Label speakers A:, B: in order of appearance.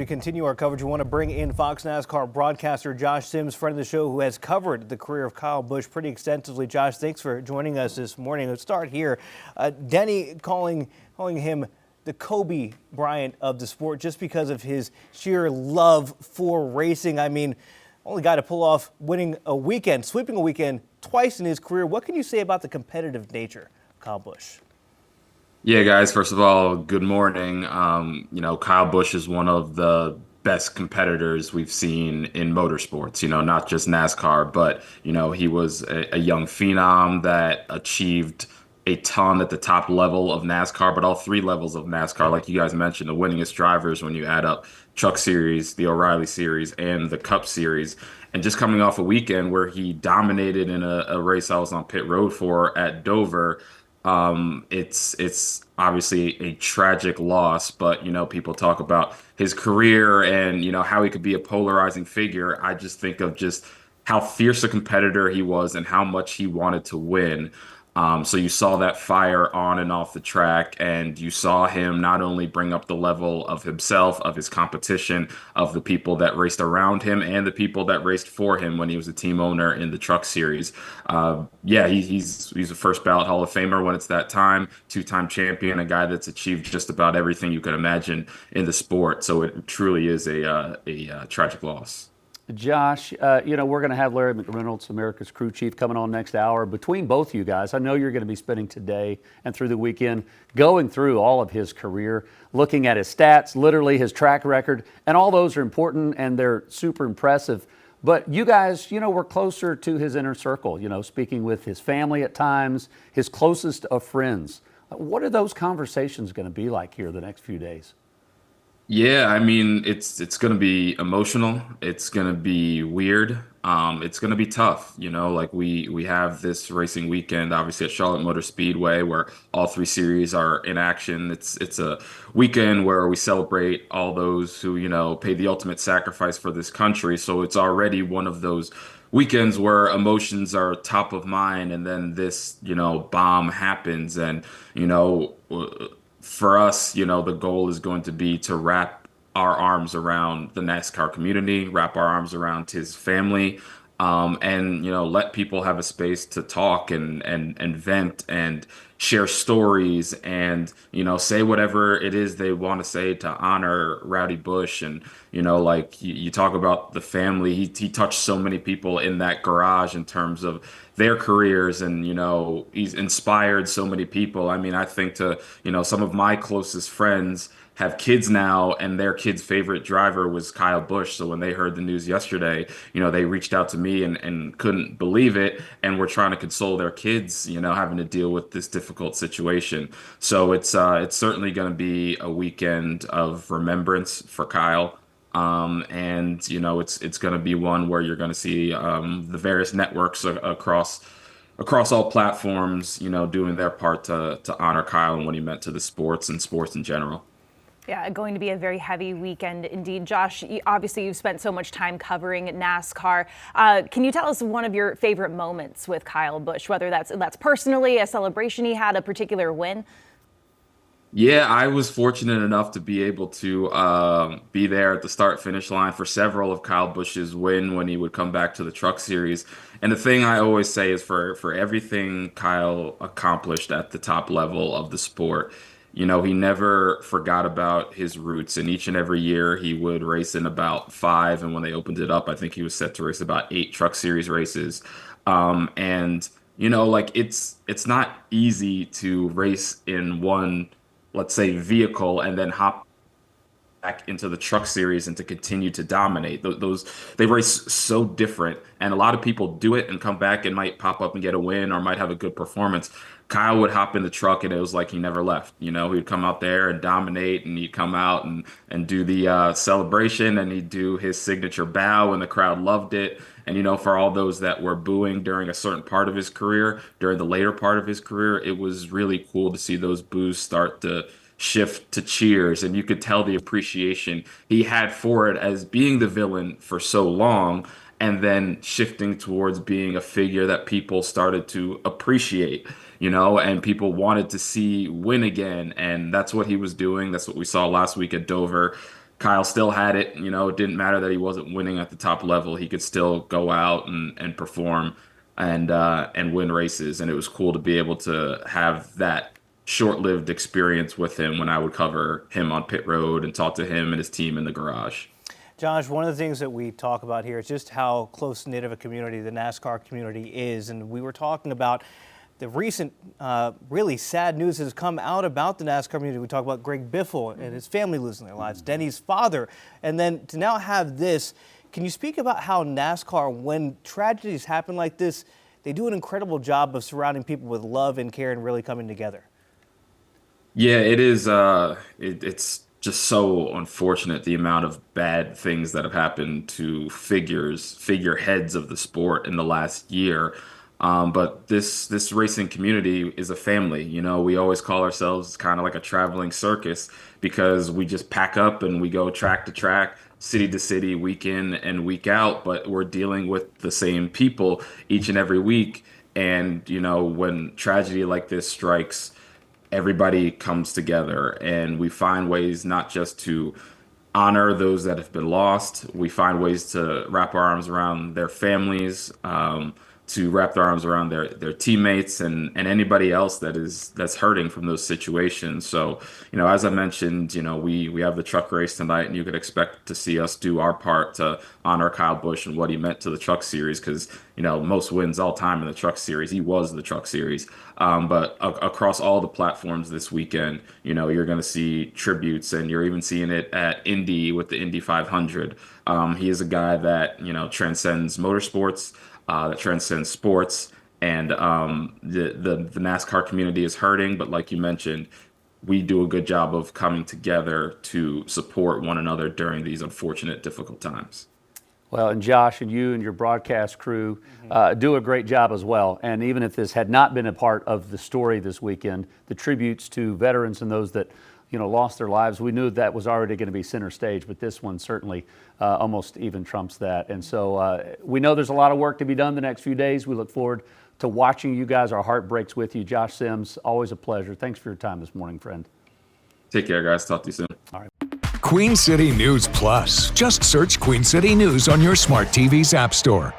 A: we continue our coverage, we want to bring in Fox NASCAR broadcaster Josh Sims, friend of the show, who has covered the career of Kyle Busch pretty extensively. Josh, thanks for joining us this morning. Let's start here. Denny calling him the Kobe Bryant of the sport just because of his sheer love for racing. I mean, only guy to pull off sweeping a weekend twice in his career. What can you say about the competitive nature of Kyle Busch?
B: Yeah, guys, first of all, good morning. Kyle Busch is one of the best competitors we've seen in motorsports, not just NASCAR, but, he was a young phenom that achieved a ton at the top level of NASCAR, but all three levels of NASCAR, like you guys mentioned, the winningest drivers when you add up Truck Series, the O'Reilly Series, and the Cup Series. And just coming off a weekend where he dominated in a race I was on pit road for at Dover. It's obviously a tragic loss, but people talk about his career and how he could be a polarizing figure. I just think of just how fierce a competitor he was and how much he wanted to win. So you saw that fire on and off the track, and you saw him not only bring up the level of himself, of his competition, of the people that raced around him, and the people that raced for him when he was a team owner in the Truck Series. He's a first ballot Hall of Famer when it's that time, two-time champion, a guy that's achieved just about everything you could imagine in the sport. So it truly is a tragic loss.
C: Josh, we're going to have Larry McReynolds, America's crew chief, coming on next hour. Between both you guys, I know you're going to be spending today and through the weekend going through all of his career, looking at his stats, literally his track record, and all those are important and they're super impressive. But you guys, were closer to his inner circle, speaking with his family at times, his closest of friends. What are those conversations going to be like here the next few days?
B: Yeah, I mean, it's gonna be emotional. It's gonna be weird. It's gonna be tough. Like we have this racing weekend, obviously at Charlotte Motor Speedway, where all three series are in action. It's a weekend where we celebrate all those who paid the ultimate sacrifice for this country. So it's already one of those weekends where emotions are top of mind, and then this bomb happens, and for us, the goal is going to be to wrap our arms around the NASCAR community, wrap our arms around his family, and let people have a space to talk and vent and share stories and say whatever it is they want to say to honor Rowdy Busch. And like you talk about the family, he touched so many people in that garage in terms of their careers, and he's inspired so many people. I mean, I think to some of my closest friends have kids now, and their kid's favorite driver was Kyle Busch. So when they heard the news yesterday, they reached out to me and couldn't believe it, and were trying to console their kids, having to deal with this difficult situation. So it's certainly going to be a weekend of remembrance for Kyle. It's going to be one where you're going to see the various networks across all platforms, doing their part to honor Kyle and what he meant to the sports and sports in general.
D: Yeah, going to be a very heavy weekend indeed. Josh, obviously you've spent so much time covering NASCAR. Can you tell us one of your favorite moments with Kyle Busch, whether that's personally a celebration he had, a particular win?
B: Yeah, I was fortunate enough to be able to be there at the start-finish line for several of Kyle Busch's win when he would come back to the Truck Series. And the thing I always say is for everything Kyle accomplished at the top level of the sport, he never forgot about his roots. And each and every year he would race in about five. And when they opened it up, I think he was set to race about 8 Truck Series races. Like it's not easy to race in one, let's say, vehicle and then hop back into the Truck Series and to continue to dominate. They race so different, and a lot of people do it and come back and might pop up and get a win or might have a good performance. Kyle would hop in the truck and it was like he never left. He'd come out there and dominate, and he'd come out and do the celebration, and he'd do his signature bow, and the crowd loved it. And for all those that were booing during a certain part of his career, during the later part of his career, it was really cool to see those boos start to shift to cheers, and you could tell the appreciation he had for it as being the villain for so long, and then shifting towards being a figure that people started to appreciate, and people wanted to see win again. And that's what he was doing. That's what we saw last week at Dover. Kyle still had it. It didn't matter that he wasn't winning at the top level. He could still go out and perform and win races. And it was cool to be able to have that short-lived experience with him when I would cover him on pit road and talk to him and his team in the garage.
A: Josh, one of the things that we talk about here is just how close-knit of a community the NASCAR community is. And we were talking about the recent really sad news that has come out about the NASCAR community. We talk about Greg Biffle and his family losing their lives, Denny's father, and then to now have this. Can you speak about how NASCAR, when tragedies happen like this, they do an incredible job of surrounding people with love and care and really coming together?
B: Yeah, it is. It's just so unfortunate the amount of bad things that have happened to figureheads of the sport in the last year. But this racing community is a family. We always call ourselves kind of like a traveling circus because we just pack up and we go track to track, city to city, week in and week out. But we're dealing with the same people each and every week. And, when tragedy like this strikes, everybody comes together and we find ways not just to honor those that have been lost. We find ways to wrap our arms around their families, to wrap their arms around their teammates and anybody else that's hurting from those situations. So, as I mentioned, we have the truck race tonight, and you could expect to see us do our part to honor Kyle Busch and what he meant to the truck series, because most wins all time in the truck series. He was the truck series. But across all the platforms this weekend, you're going to see tributes, and you're even seeing it at Indy with the Indy 500. He is a guy that transcends motorsports. That transcends sports, and the NASCAR community is hurting. But like you mentioned, we do a good job of coming together to support one another during these unfortunate, difficult times.
C: Well, and Josh and you and your broadcast crew do a great job as well. And even if this had not been a part of the story this weekend, the tributes to veterans and those that lost their lives, we knew that was already going to be center stage, but this one certainly almost even trumps that. And so we know there's a lot of work to be done the next few days. We look forward to watching you guys. Our heart breaks with you. Josh Sims, always a pleasure. Thanks for your time this morning, friend.
B: Take care, guys. Talk to you soon.
C: All right.
E: Queen City News Plus. Just search Queen City News on your smart TV's app store.